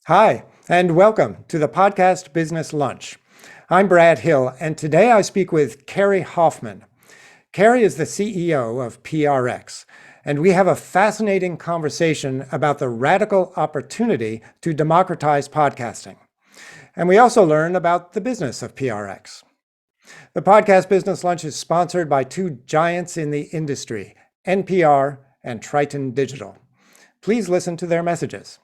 Hi, and welcome to the podcast Business Lunch. I'm Brad Hill, and today I speak with Kerri Hoffman. Kerri is the CEO of PRX, and we have a fascinating conversation about the radical opportunity to democratize podcasting. And we also learn about the business of PRX. The podcast Business Lunch is sponsored by two giants in the industry, NPR and Triton Digital. Please listen to their messages.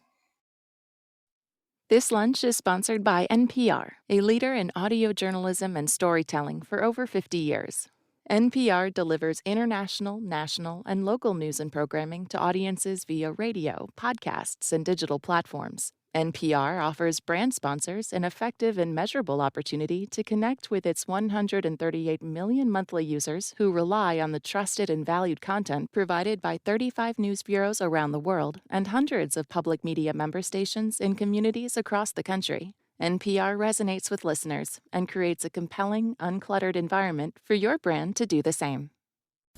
This lunch is sponsored by NPR, a leader in audio journalism and storytelling for over 50 years. NPR delivers international, national, and local news and programming to audiences via radio, podcasts, and digital platforms. NPR offers brand sponsors an effective and measurable opportunity to connect with its 138 million monthly users who rely on the trusted and valued content provided by 35 news bureaus around the world and hundreds of public media member stations in communities across the country. NPR resonates with listeners and creates a compelling, uncluttered environment for your brand to do the same.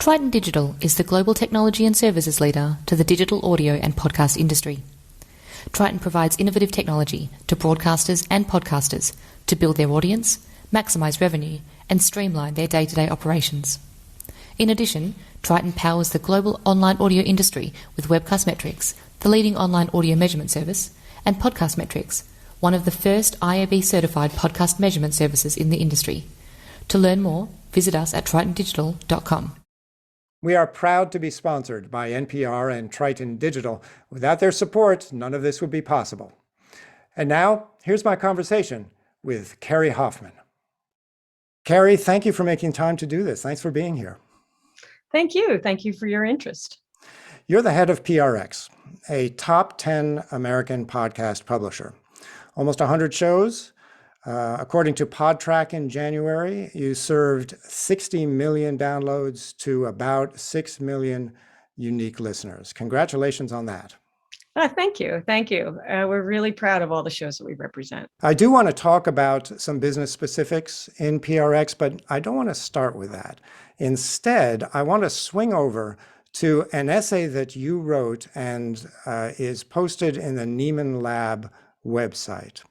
Triton Digital is the global technology and services leader to the digital audio and podcast industry. Triton provides innovative technology to broadcasters and podcasters to build their audience, maximize revenue, and streamline their day-to-day operations. In addition, Triton powers the global online audio industry with Webcast Metrics, the leading online audio measurement service, and Podcast Metrics, one of the first IAB-certified podcast measurement services in the industry. To learn more, visit us at tritondigital.com. We are proud to be sponsored by NPR and Triton Digital. Without their support, none of this would be possible. And now, here's my conversation with Kerri Hoffman. Kerri, thank you for making time to do this. Thanks for being here. Thank you. Thank you for your interest. You're the head of PRX, a top 10 American podcast publisher. Almost 100 shows. According to PodTrack in January, you served 60 million downloads to about 6 million unique listeners. Congratulations on that. Thank you. Thank you. We're really proud of all the shows that we represent. I do want to talk about some business specifics in PRX, but I don't want to start with that. Instead, I want to swing over to an essay that you wrote and is posted in the Nieman Lab website.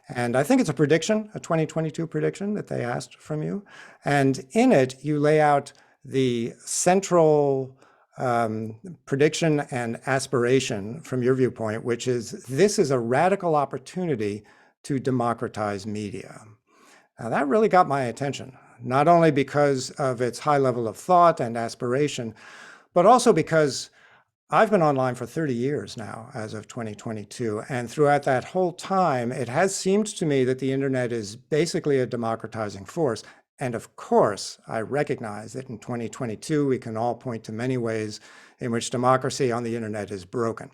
And I think it's a prediction, a 2022 prediction that they asked from you. And in it, you lay out the central prediction and aspiration from your viewpoint, which is this is a radical opportunity to democratize media. Now, that really got my attention, not only because of its high level of thought and aspiration, but also because I've been online for 30 years now, as of 2022, and throughout that whole time, it has seemed to me that the internet is basically a democratizing force. And of course, I recognize that in 2022, we can all point to many ways in which democracy on the internet is broken.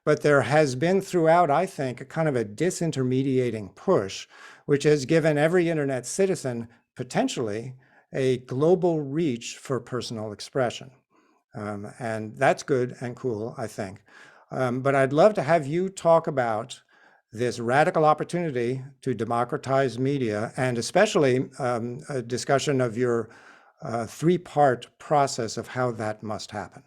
But there has been throughout, I think, a kind of a disintermediating push, which has given every internet citizen potentially a global reach for personal expression. And that's good and cool, I think. But I'd love to have you talk about this radical opportunity to democratize media, and especially a discussion of your three-part process of how that must happen.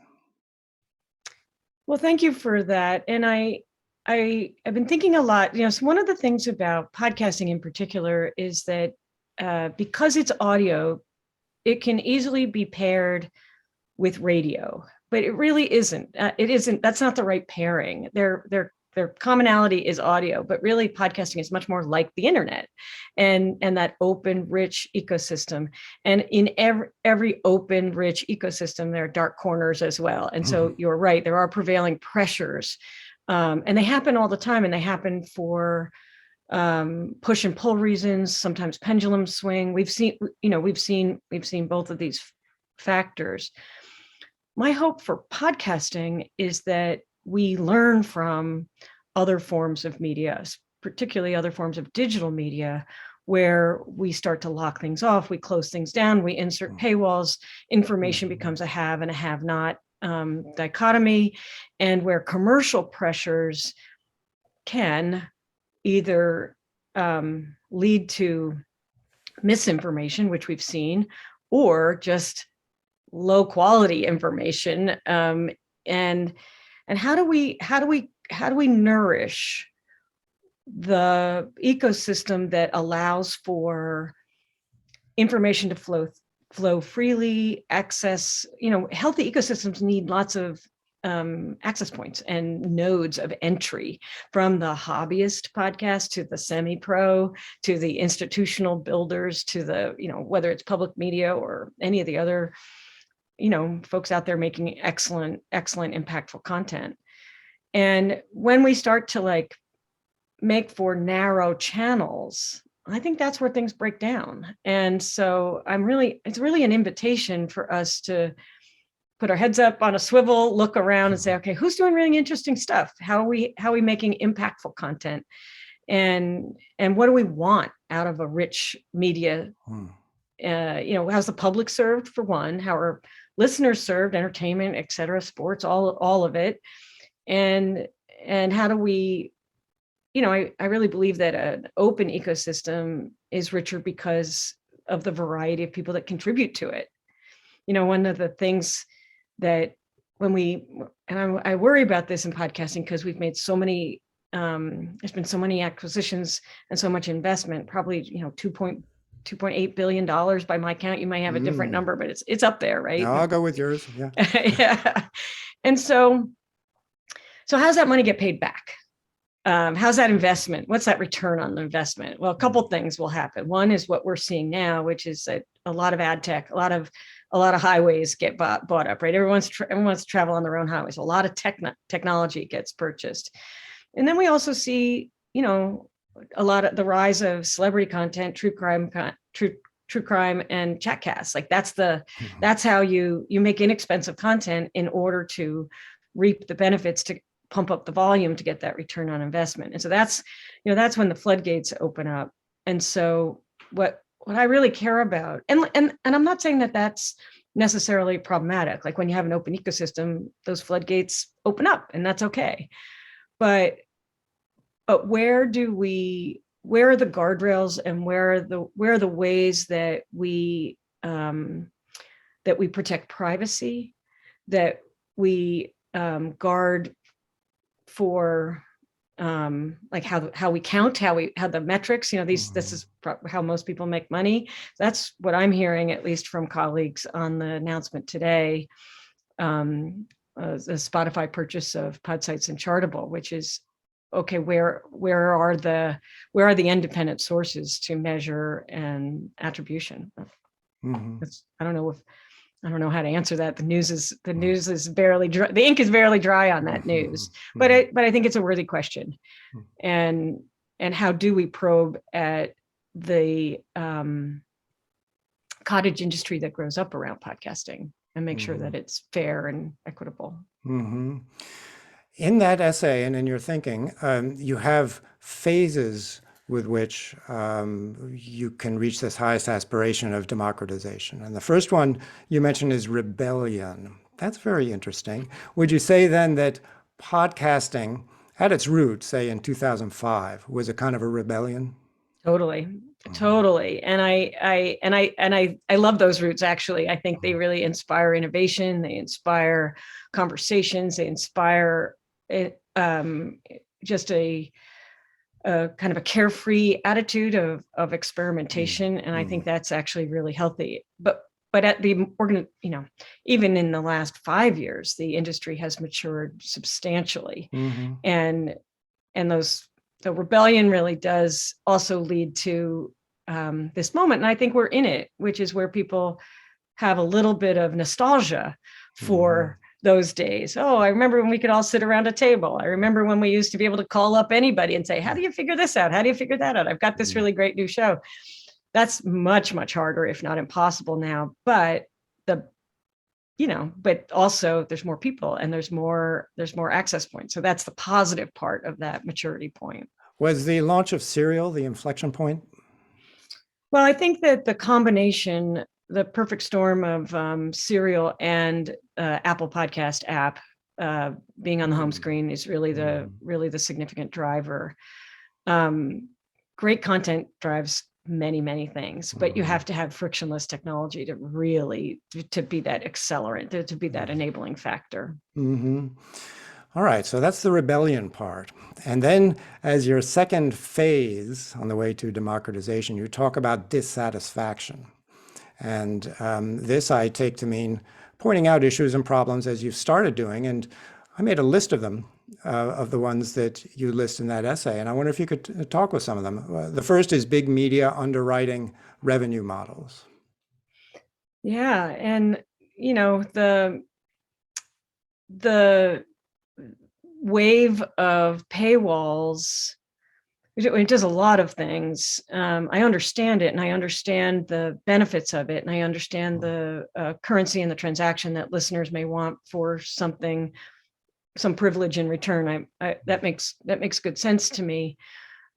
Well, thank you for that. And I've been thinking a lot, so one of the things about podcasting in particular is that because it's audio, it can easily be paired with radio, but it really isn't. It isn't. That's not the right pairing. Their commonality is audio, but really podcasting is much more like the internet, and that open, rich ecosystem. And in every open, rich ecosystem, there are dark corners as well. And so you're right. There are prevailing pressures, and they happen all the time. And they happen for push and pull reasons. Sometimes pendulum swing. We've seen both of these factors. My hope for podcasting is that we learn from other forms of media, particularly other forms of digital media, where we start to lock things off, we close things down, we insert paywalls, information becomes a have and a have not dichotomy, and where commercial pressures can either lead to misinformation, which we've seen, or just low quality information, and how do we nourish the ecosystem that allows for information to flow freely, access, healthy ecosystems need lots of access points and nodes of entry, from the hobbyist podcast to the semi-pro to the institutional builders to the, whether it's public media or any of the other, folks out there making excellent, impactful content. And when we start to make for narrow channels, I think that's where things break down. And so it's really an invitation for us to put our heads up on a swivel, look around and say, okay, who's doing really interesting stuff? How are we making impactful content? And what do we want out of a rich media? How's the public served, for one? How are listeners served, entertainment, et cetera, sports, all of it? And how do we, I really believe that an open ecosystem is richer because of the variety of people that contribute to it. One of the things that I worry about this in podcasting, because we've made so many, there's been so many acquisitions and so much investment, probably, $2.8 billion by my count. You might have a different number, but it's up there, right? No, I'll go with yours. Yeah. Yeah. And so how's that money get paid back? How's that investment? What's that return on the investment? Well, a couple things will happen. One is what we're seeing now, which is that a lot of ad tech, a lot of highways get bought up, right? Everyone wants to travel on their own highways. A lot of technology gets purchased. And then we also see, a lot of the rise of celebrity content, true crime and chatcasts. That's how you make inexpensive content in order to reap the benefits, to pump up the volume to get that return on investment. And so that's when the floodgates open up. And so what I really care about, and I'm not saying that that's necessarily problematic. Like when you have an open ecosystem, those floodgates open up, and that's okay. But where are the guardrails, and where are the ways that we protect privacy, that we guard for how we count, how the metrics, this is how most people make money. That's what I'm hearing, at least from colleagues on the announcement today, the Spotify purchase of Podsights and Chartable, which is, okay, where are the independent sources to measure and attribution? I don't know how to answer that. The news is barely dry. The ink is barely dry on that news, but I think it's a worthy question. And how do we probe at the cottage industry that grows up around podcasting and make sure that it's fair and equitable? In that essay and in your thinking, you have phases with which you can reach this highest aspiration of democratization. And the first one you mentioned is rebellion. That's very interesting. Would you say then that podcasting at its root, say in 2005, was a kind of a rebellion? Totally. And I love those roots, actually. I think they really inspire innovation. They inspire conversations. They inspire just a kind of a carefree attitude of experimentation. And I think that's actually really healthy. But at even in the last 5 years, the industry has matured substantially. And the rebellion really does also lead to this moment. And I think we're in it, which is where people have a little bit of nostalgia for those days. Oh, I remember when we could all sit around a table. I remember when we used to be able to call up anybody and say, how do you figure this out? How do you figure that out? I've got this really great new show. That's much, much harder, if not impossible now. But but also there's more people and there's more access points. So that's the positive part of that maturity point. Was the launch of Serial the inflection point? Well, I think that the combination, the perfect storm of Serial and Apple Podcast app being on the home screen is really the significant driver. Great content drives many things, but you have to have frictionless technology to really to be that accelerant, to be that enabling factor. All right, so that's the rebellion part. And then, as your second phase on the way to democratization, you talk about dissatisfaction. And this I take to mean pointing out issues and problems as you've started doing. And I made a list of them, of the ones that you list in that essay. And I wonder if you could talk with some of them. The first is big media underwriting revenue models. Yeah, and the wave of paywalls, it does a lot of things. I understand it, and I understand the benefits of it, and I understand the currency and the transaction that listeners may want for something, some privilege in return. That makes good sense to me.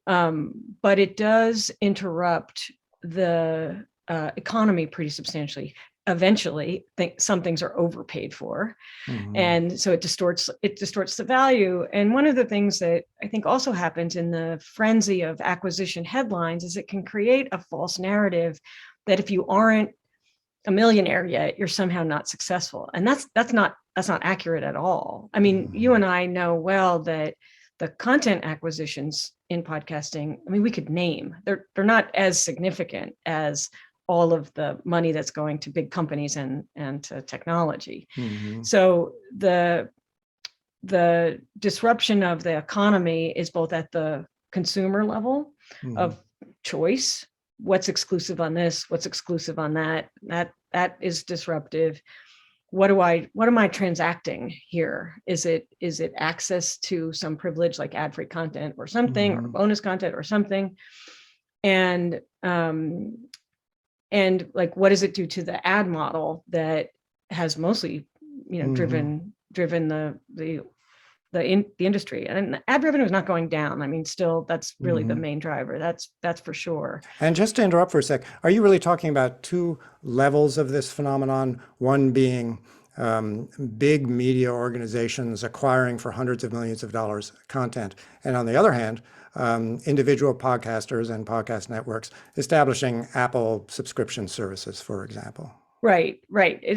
But it does interrupt the economy pretty substantially. Eventually, some things are overpaid for, and so it distorts the value. And one of the things that I think also happens in the frenzy of acquisition headlines is it can create a false narrative that if you aren't a millionaire yet, you're somehow not successful, and that's not accurate at all. I mean, you and I know well that the content acquisitions in podcasting, I mean, we could name, they're not as significant as all of the money that's going to big companies and to technology. So the disruption of the economy is both at the consumer level of choice. What's exclusive on this? What's exclusive on that? That is disruptive. What am I transacting here? Is it access to some privilege like ad-free content or something, or bonus content or something? And like, what does it do to the ad model that has mostly, driven the industry? And ad revenue is not going down. I mean, still, that's really the main driver. That's for sure. And just to interrupt for a sec, are you really talking about two levels of this phenomenon? One being big media organizations acquiring for hundreds of millions of dollars content, and on the other hand, individual podcasters and podcast networks establishing Apple subscription services, for example. Right.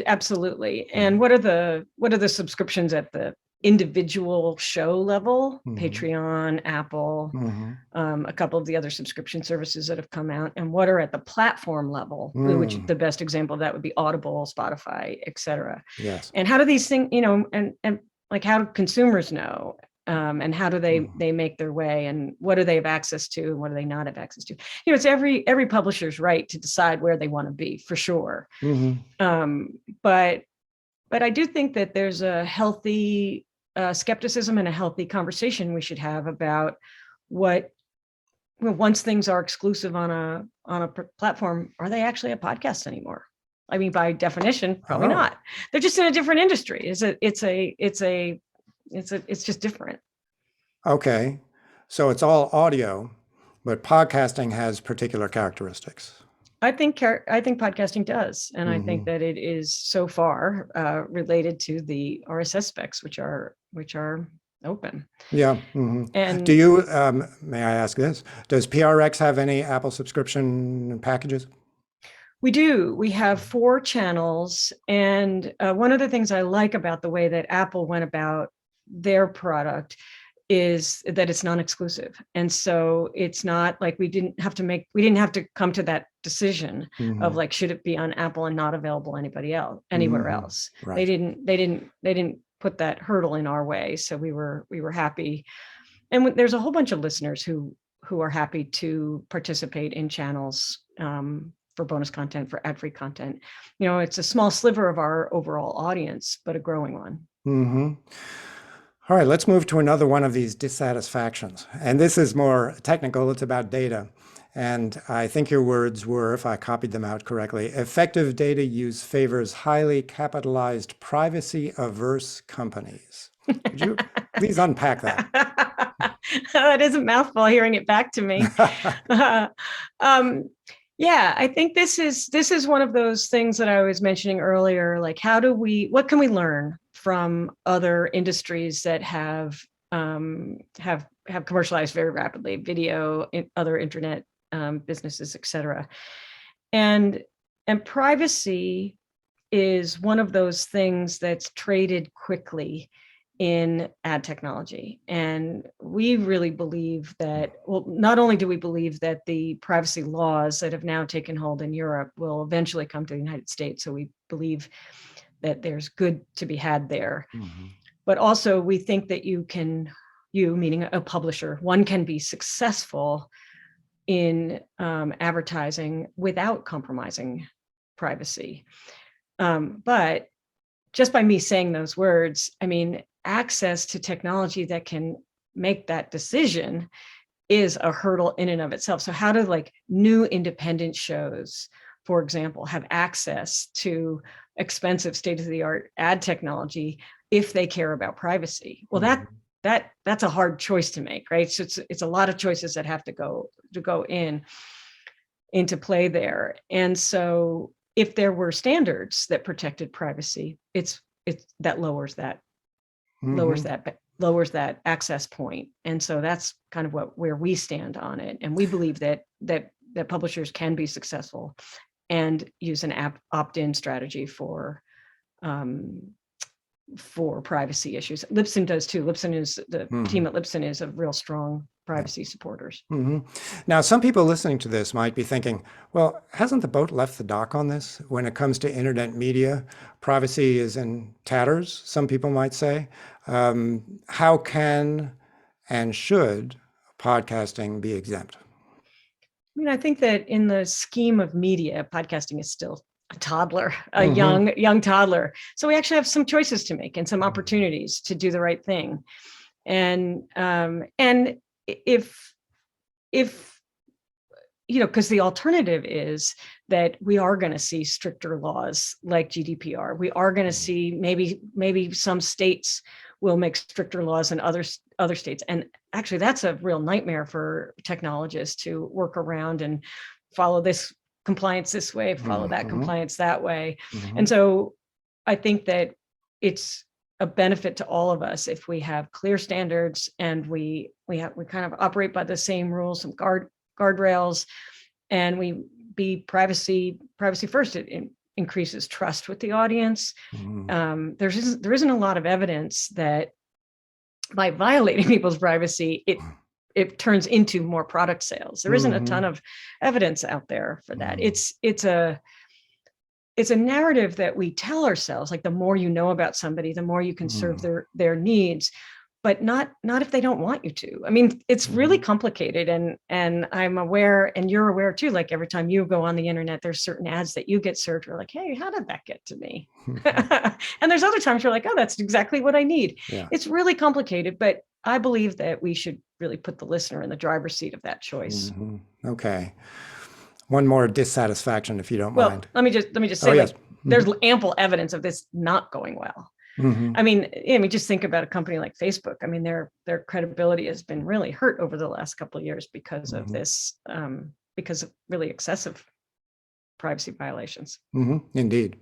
Absolutely. And what are the subscriptions at the individual show level? Patreon, Apple, a couple of the other subscription services that have come out, and what are at the platform level, which the best example of that would be Audible, Spotify, etc. Yes. And how do these things, and like, how do consumers know? And how do they make their way, and what do they have access to, and what do they not have access to? It's every publisher's right to decide where they want to be, for sure. But I do think that there's a healthy skepticism and a healthy conversation we should have about once things are exclusive on a platform, are they actually a podcast anymore? I mean, by definition, probably not. They're just in a different industry. It's just different. Okay, so it's all audio, but podcasting has particular characteristics. I think podcasting does, and I think that it is so far related to the RSS specs, which are open. Yeah. And do you? May I ask this? Does PRX have any Apple subscription packages? We do. We have 4 channels, and one of the things I like about the way that Apple went about their product is that it's non-exclusive. And so it's not like we didn't have to come to that decision of like, should it be on Apple and not available anywhere else. Right. They didn't put that hurdle in our way. So we were happy. And there's a whole bunch of listeners who are happy to participate in channels for bonus content, for ad-free content. It's a small sliver of our overall audience, but a growing one. All right, let's move to another one of these dissatisfactions. And this is more technical. It's about data. And I think your words were, if I copied them out correctly, effective data use favors highly capitalized, privacy-averse companies. Could you please unpack that? That is a mouthful, hearing it back to me. Yeah, I think this is one of those things that I was mentioning earlier. Like, what can we learn from other industries that have commercialized very rapidly, video, other internet businesses, et cetera. And privacy is one of those things that's traded quickly. in ad technology. And we really believe that, well, not only do we believe that the privacy laws that have now taken hold in Europe will eventually come to the United States, so we believe that there's good to be had there, but also we think that you, meaning a publisher, one can be successful in advertising without compromising privacy. But just by me saying those words, I mean, access to technology that can make that decision is a hurdle in and of itself. So how do like new independent shows, for example, have access to expensive state-of-the-art ad technology if they care about privacy? Well, that's a hard choice to make, right? So it's a lot of choices that have to go into play there. And so if there were standards that protected privacy, it's that lowers that access point. And so that's kind of where we stand on it. And we believe that publishers can be successful and use an opt-in strategy for privacy issues. Libsyn does too. The team at Libsyn is a real strong privacy supporters. Now, some people listening to this might be thinking, well, hasn't the boat left the dock on this? When it comes to internet media, privacy is in tatters, some people might say. How can and should podcasting be exempt? I mean, I think that in the scheme of media, podcasting is still a toddler, a young toddler. So we actually have some choices to make and some opportunities to do the right thing. And if because the alternative is that we are going to see stricter laws like GDPR. We are going to see maybe some states will make stricter laws than other states. And actually, that's a real nightmare for technologists to work around and follow this compliance this way, follow that compliance that way. And so I think that it's a benefit to all of us if we have clear standards and we kind of operate by the same rules, some guardrails, and we be privacy first. It increases trust with the audience. There isn't a lot of evidence that by violating people's privacy, it turns into more product sales. There isn't a ton of evidence out there for that. It's a narrative that we tell ourselves, like the more you know about somebody, the more you can serve their needs, but not if they don't want you to. I mean, it's really complicated, and I'm aware, and you're aware too, like every time you go on the internet, there's certain ads that you get served. You're like, hey, how did that get to me? And there's other times you're like, oh, that's exactly what I need. Yeah. It's really complicated, but I believe that we should really put the listener in the driver's seat of that choice. Okay. One more dissatisfaction, if you don't mind. Let me just say, there's ample evidence of this not going well. I mean, just think about a company like Facebook. I mean, their credibility has been really hurt over the last couple of years because of this, because of really excessive privacy violations. Indeed.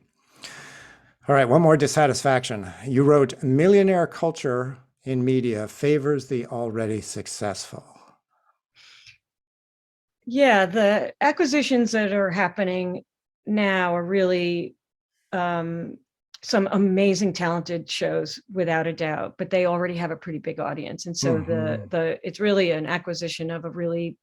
All right, one more dissatisfaction. You wrote, millionaire culture in media favors the already successful. Yeah, the acquisitions that are happening now are really some amazing, talented shows, without a doubt, but they already have a pretty big audience. And so it's really an acquisition of a really,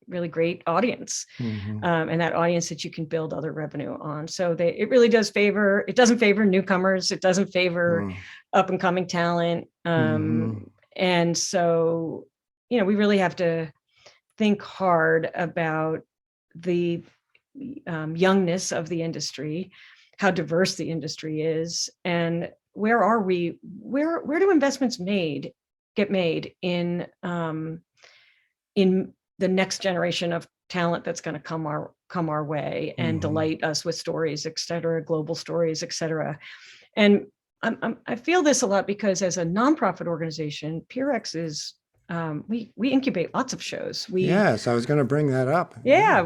really great audience, and that audience that you can build other revenue on. So it really doesn't favor newcomers. It doesn't favor up and coming talent. And so, we really have to think hard about the youngness of the industry, how diverse the industry is, and where do investments get made in the next generation of talent that's going to come our way and delight us with stories, et cetera, global stories, et cetera. And I feel this a lot because as a nonprofit organization, PRX is we incubate lots of shows. Yes, I was going to bring that up. Yeah,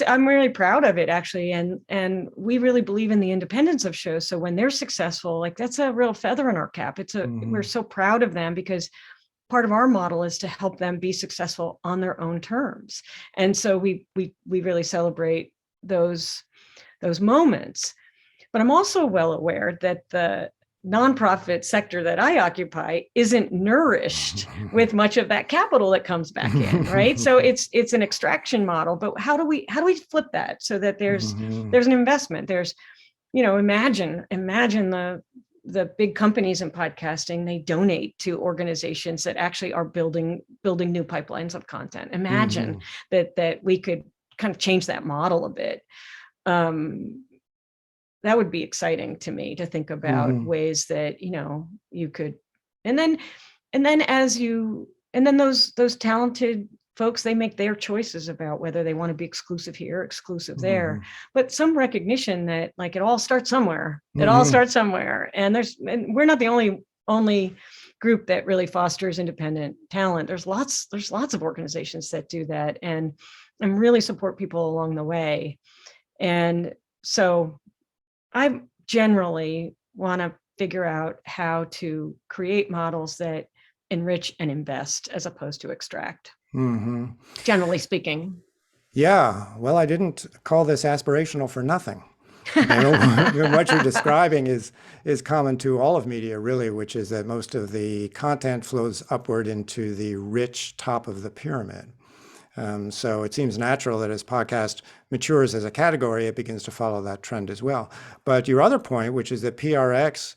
I'm really proud of it, actually, and we really believe in the independence of shows. So when they're successful, like that's a real feather in our cap. We're so proud of them because part of our model is to help them be successful on their own terms, and so we really celebrate those moments. But I'm also well aware that nonprofit sector that I occupy isn't nourished with much of that capital that comes back in, right? So it's an extraction model, but how do we flip that so that there's an investment? There's, imagine the big companies in podcasting, they donate to organizations that actually are building new pipelines of content. Imagine that we could kind of change that model a bit. That would be exciting to me, to think about ways that, you could, and then those talented folks, they make their choices about whether they want to be exclusive here, exclusive there, but some recognition that, like, it all starts somewhere. It all starts somewhere. And we're not the only group that really fosters independent talent. There's lots of organizations that do that and really support people along the way. And so I generally want to figure out how to create models that enrich and invest as opposed to extract, generally speaking. Yeah, well, I didn't call this aspirational for nothing. What you're describing is common to all of media, really, which is that most of the content flows upward into the rich top of the pyramid. So it seems natural that as podcast matures as a category, it begins to follow that trend as well. But your other point, which is that PRX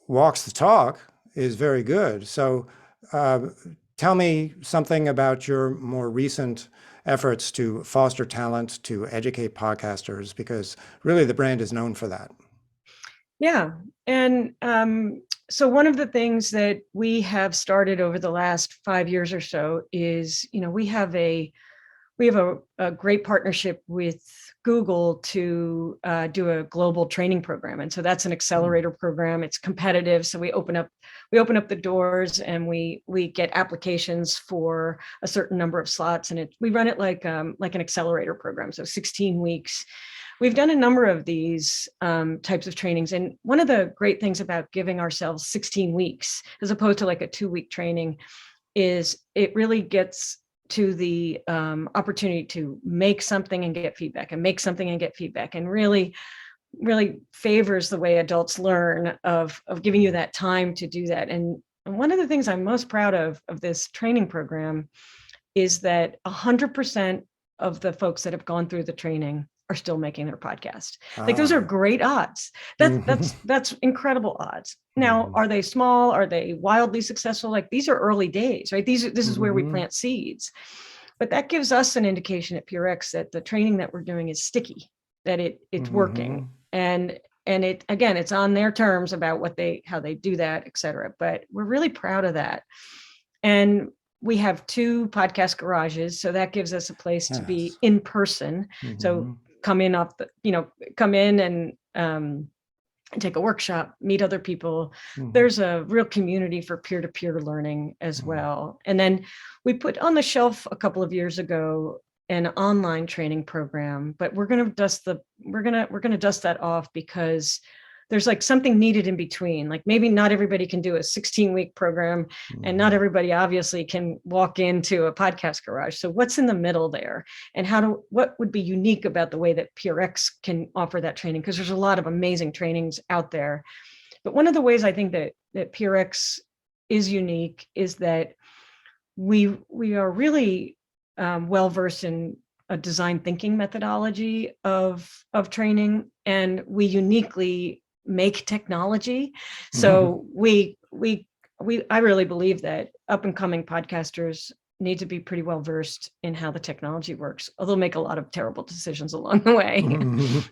walks the talk, is very good. So tell me something about your more recent efforts to foster talent, to educate podcasters, because really the brand is known for that. Yeah. And so one of the things that we have started over the last 5 years or so is, we have a great partnership with Google to do a global training program. And so that's an accelerator program. It's competitive. So we open up the doors and we get applications for a certain number of slots. And we run it like an accelerator program. So 16 weeks. We've done a number of these types of trainings. And one of the great things about giving ourselves 16 weeks, as opposed to like a 2-week training, is it really gets to the opportunity to make something and get feedback, and make something and get feedback, and really favors the way adults learn of giving you that time to do that. And one of the things I'm most proud of this training program is that 100% of the folks that have gone through the training are still making their podcast. Like, those are great odds. That's incredible odds. Now, are they small? Are they wildly successful? Like, these are early days, right? This is where we plant seeds. But that gives us an indication at PRX that the training that we're doing is sticky, that it's working. And it's on their terms about how they do that, et cetera. But we're really proud of that. And we have 2 podcast garages, so that gives us a place to be in person. So come in and take a workshop, meet other people. There's a real community for peer-to-peer learning as well. And then we put on the shelf a couple of years ago an online training program, but we're going to dust that off because there's like something needed in between. Like, maybe not everybody can do a 16-week program, and not everybody obviously can walk into a podcast garage. So what's in the middle there, and what would be unique about the way that PRX can offer that training? Because there's a lot of amazing trainings out there. But one of the ways I think that PRX is unique is that we are really well-versed in a design thinking methodology of training, and we uniquely make technology. So I really believe that up and coming podcasters need to be pretty well versed in how the technology works, although make a lot of terrible decisions along the way.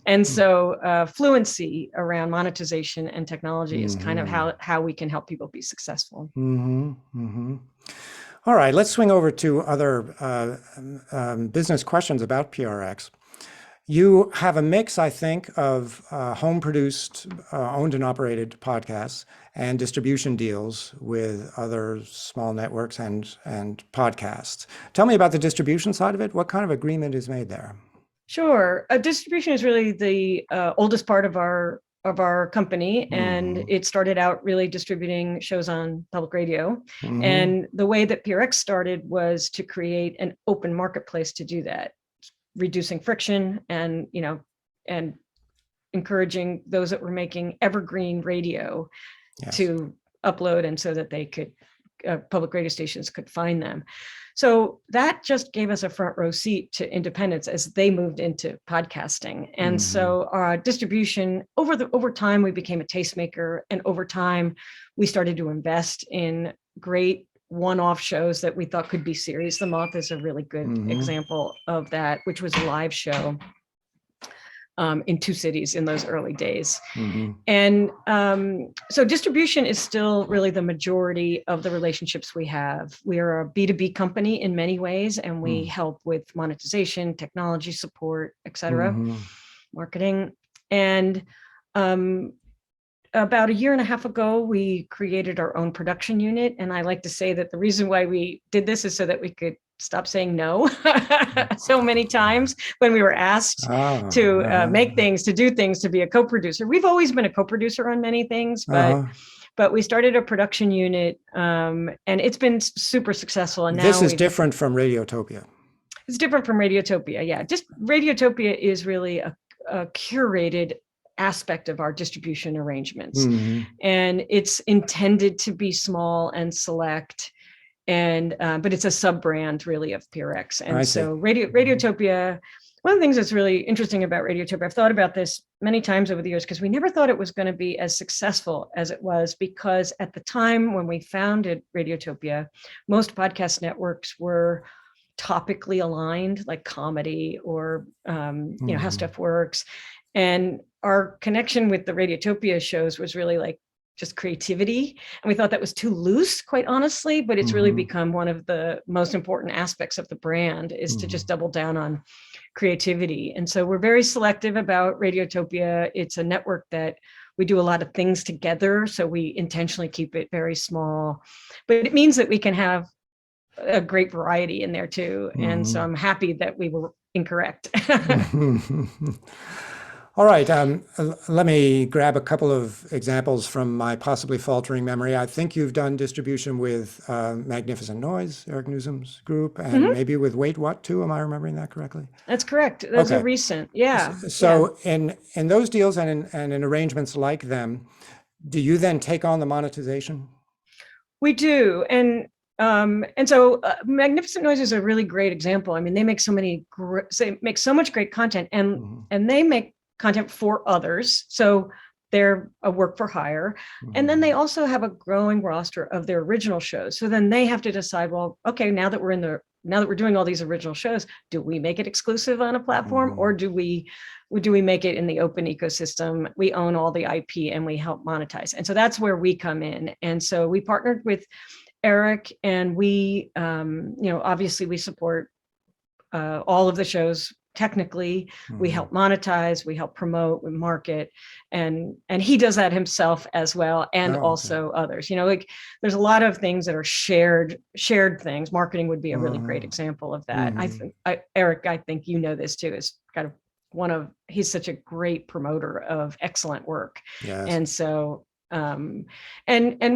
And so fluency around monetization and technology is kind of how we can help people be successful. All right, let's swing over to other business questions about PRX. You have a mix, I think, of home-produced, owned and operated podcasts and distribution deals with other small networks and podcasts. Tell me about the distribution side of it. What kind of agreement is made there? Sure. Distribution is really the oldest part of our company, and it started out really distributing shows on public radio. And the way that PRX started was to create an open marketplace to do that, reducing friction and encouraging those that were making evergreen radio Yes. to upload, and so that they could, public radio stations could find them. So that just gave us a front row seat to independence as they moved into podcasting. And so our distribution over time, we became a tastemaker, and over time we started to invest in great one-off shows that we thought could be series. The Moth is a really good example of that, which was a live show in 2 cities in those early days. And so distribution is still really the majority of the relationships we have. We are a B2B company in many ways, and we help with monetization, technology support, et cetera, marketing. And about 1.5 years ago, we created our own production unit. And I like to say that the reason why we did this is so that we could stop saying no so many times when we were asked to make things, to do things, to be a co-producer. We've always been a co-producer on many things, but we started a production unit, and it's been super successful. And now this is different from Radiotopia. It's different from Radiotopia. Yeah, just Radiotopia is really a curated aspect of our distribution arrangements, and it's intended to be small and select, and but it's a sub brand really of PRX. And so Radiotopia, one of the things that's really interesting about Radiotopia, I've thought about this many times over the years, because we never thought it was going to be as successful as it was, because at the time when we founded Radiotopia, most podcast networks were topically aligned, like comedy or How Stuff Works. And our connection with the Radiotopia shows was really like just creativity. And we thought that was too loose, quite honestly, but it's really become one of the most important aspects of the brand, is to just double down on creativity. And so we're very selective about Radiotopia. It's a network that we do a lot of things together, so we intentionally keep it very small, but it means that we can have a great variety in there too. And so I'm happy that we were incorrect. All right, let me grab a couple of examples from my possibly faltering memory. I think you've done distribution with Magnificent Noise, Eric Newsom's group, and maybe with Wait What too. Am I remembering that correctly? That's correct. Those are recent. Yeah. So in those deals and in arrangements like them, do you then take on the monetization? We do. And so Magnificent Noise is a really great example. I mean, they make so much great content, and they make content for others. So they're a work for hire. And then they also have a growing roster of their original shows. So then they have to decide, well, okay, now that we're doing all these original shows, do we make it exclusive on a platform, or do we make it in the open ecosystem? We own all the IP and we help monetize. And so that's where we come in. And so we partnered with Eric, and we, obviously we support all of the shows. Technically, we help monetize, we help promote, we market, and he does that himself as well, and also others. Like there's a lot of things that are shared things. Marketing would be a really great example of that. I think Eric, I think you know this too, is kind of he's such a great promoter of excellent work. Yes. And so and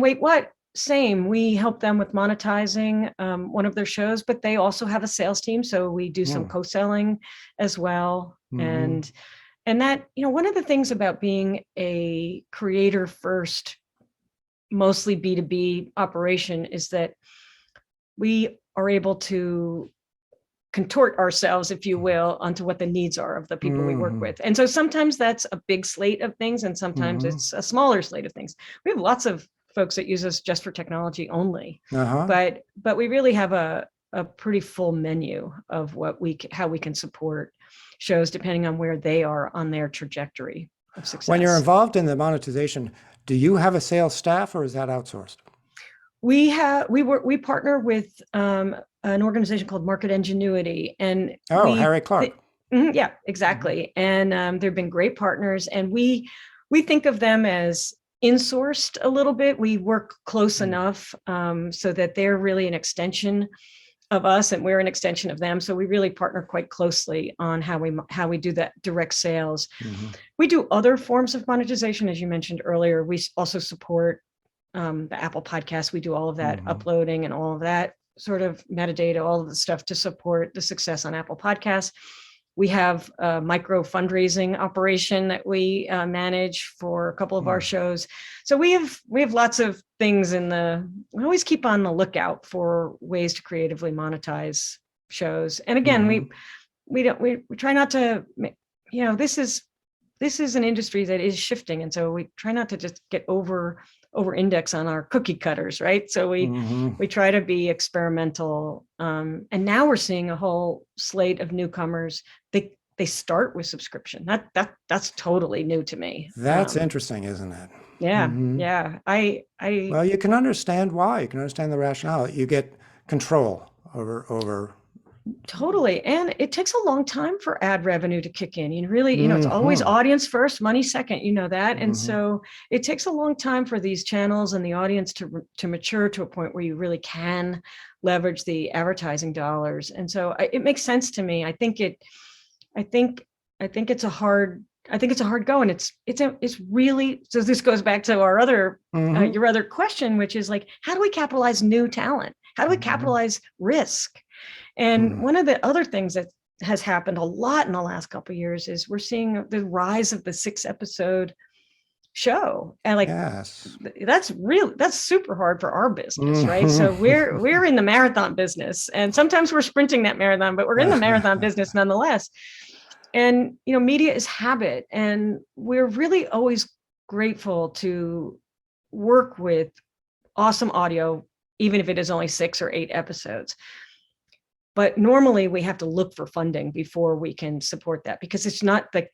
Wait What? Same, we help them with monetizing one of their shows, but they also have a sales team, so we do some co-selling as well. And that, one of the things about being a creator first, mostly B2B operation, is that we are able to contort ourselves, if you will, onto what the needs are of the people we work with. And so sometimes that's a big slate of things, and sometimes it's a smaller slate of things. We have lots of folks that use us just for technology only, but we really have a pretty full menu of how we can support shows depending on where they are on their trajectory of success. When you're involved in the monetization, do you have a sales staff, or is that outsourced? We partner with an organization called Market Ingenuity, and Harry Clark. Yeah, exactly. And they've been great partners, and we think of them as insourced a little bit. We work close enough so that they're really an extension of us, and we're an extension of them. So we really partner quite closely on how we do that direct sales. We do other forms of monetization, as you mentioned earlier. We also support the Apple Podcast. We do all of that uploading and all of that sort of metadata, all of the stuff to support the success on Apple Podcasts. We have a micro fundraising operation that we manage for a couple of our shows. So we have lots of things we always keep on the lookout for ways to creatively monetize shows. And again, we try not to, this is an industry that is shifting. And so we try not to just get over index on our cookie cutters, right? So we try to be experimental. And now we're seeing a whole slate of newcomers. They start with subscription. That's totally new to me. That's interesting, isn't it? Yeah. Yeah. Well, you can understand why. You can understand the rationale. You get control over. Totally. And it takes a long time for ad revenue to kick in. It's always audience first, money second, that. And so it takes a long time for these channels and the audience to mature to a point where you really can leverage the advertising dollars. And so it makes sense to me. I think it's a hard go, and it's really, so this goes back to our other your other question, which is like, how do we capitalize new talent? How do we capitalize risk? And one of the other things that has happened a lot in the last couple of years is we're seeing the rise of the 6-episode show. And like, that's super hard for our business, right? So we're in the marathon business, and sometimes we're sprinting that marathon, but we're in the marathon business nonetheless. And, media is habit, and we're really always grateful to work with awesome audio, even if it is only 6 or 8 episodes. But normally we have to look for funding before we can support that, because it's not the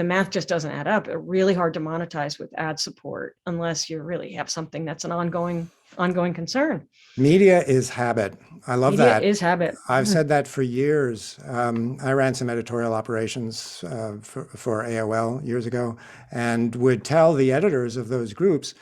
math just doesn't add up. It's really hard to monetize with ad support unless you really have something that's an ongoing concern. Media is habit. I love that. Media is habit. I've said that for years. I ran some editorial operations for AOL years ago, and would tell the editors of those groups,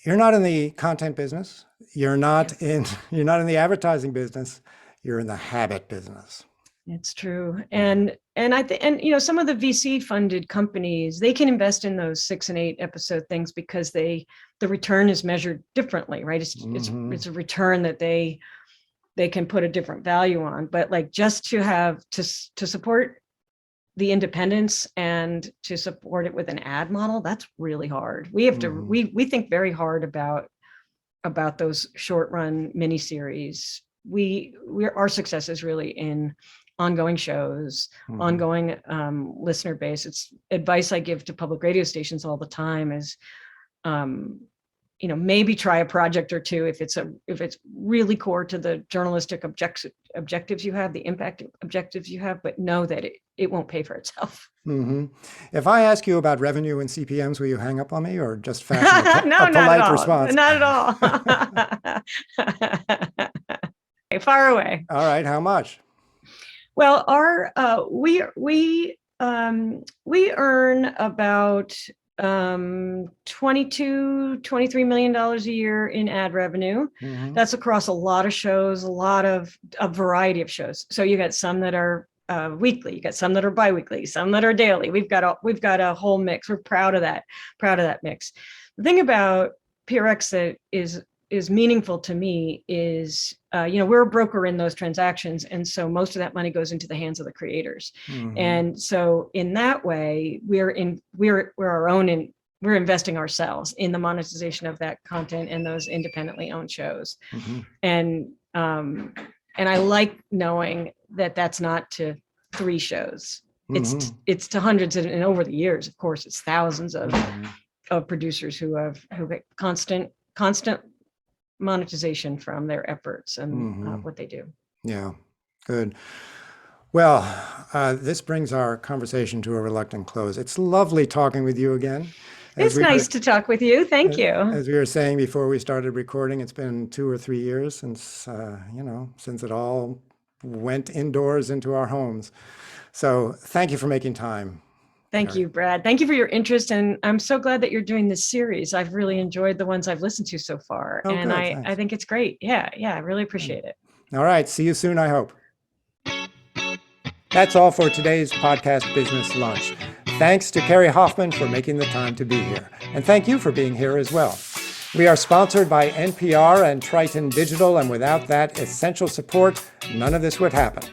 you're not in the content business. You're not in the advertising business. You're in the habit business. It's true. And some of the VC funded companies, they can invest in those 6 and 8 episode things because the return is measured differently, right? It's a return that they can put a different value on. But like, just to have to support the independence and to support it with an ad model, that's really hard. We have to we think very hard about those short run miniseries. Our success is really in ongoing shows, ongoing listener base. It's advice I give to public radio stations all the time is, maybe try a project or two if it's really core to the journalistic objectives you have, the impact objectives you have, but know that it won't pay for itself. If I ask you about revenue and CPMs, will you hang up on me or just fashion a polite response? Not at all. Far away. All right. How much? Well, our we earn about $23 million a year in ad revenue. That's across a lot of shows, a variety of shows. So you got some that are weekly, you got some that are biweekly, some that are daily. We've got a whole mix. We're proud of that mix. The thing about PRX that is meaningful to me is, we're a broker in those transactions. And so most of that money goes into the hands of the creators. And so in that way, we're investing ourselves in the monetization of that content and those independently owned shows. And I like knowing that that's not to 3 shows. It's to hundreds, and over the years, of course, it's thousands of producers who get constant monetization from their efforts and what they do. Yeah, good. Well, this brings our conversation to a reluctant close. It's lovely talking with you again. It's nice to talk with you. Thank you. As we were saying before we started recording, it's been 2 or 3 years since it all went indoors into our homes. So thank you for making time. Thank you, Brad. Thank you for your interest. And I'm so glad that you're doing this series. I've really enjoyed the ones I've listened to so far. And I think it's great. Yeah, I really appreciate it. All right. See you soon, I hope. That's all for today's podcast Business Lunch. Thanks to Kerri Hoffman for making the time to be here. And thank you for being here as well. We are sponsored by NPR and Triton Digital, and without that essential support, none of this would happen.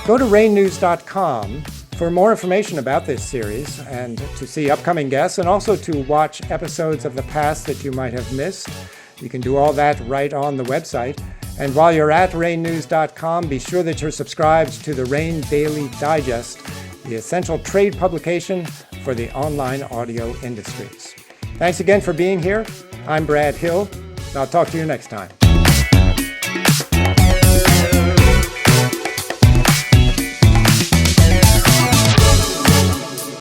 Go to rainnews.com for more information about this series and to see upcoming guests and also to watch episodes of the past that you might have missed. You can do all that right on the website. And while you're at rainnews.com, be sure that you're subscribed to the Rain Daily Digest, the essential trade publication for the online audio industries. Thanks again for being here. I'm Brad Hill. I'll talk to you next time.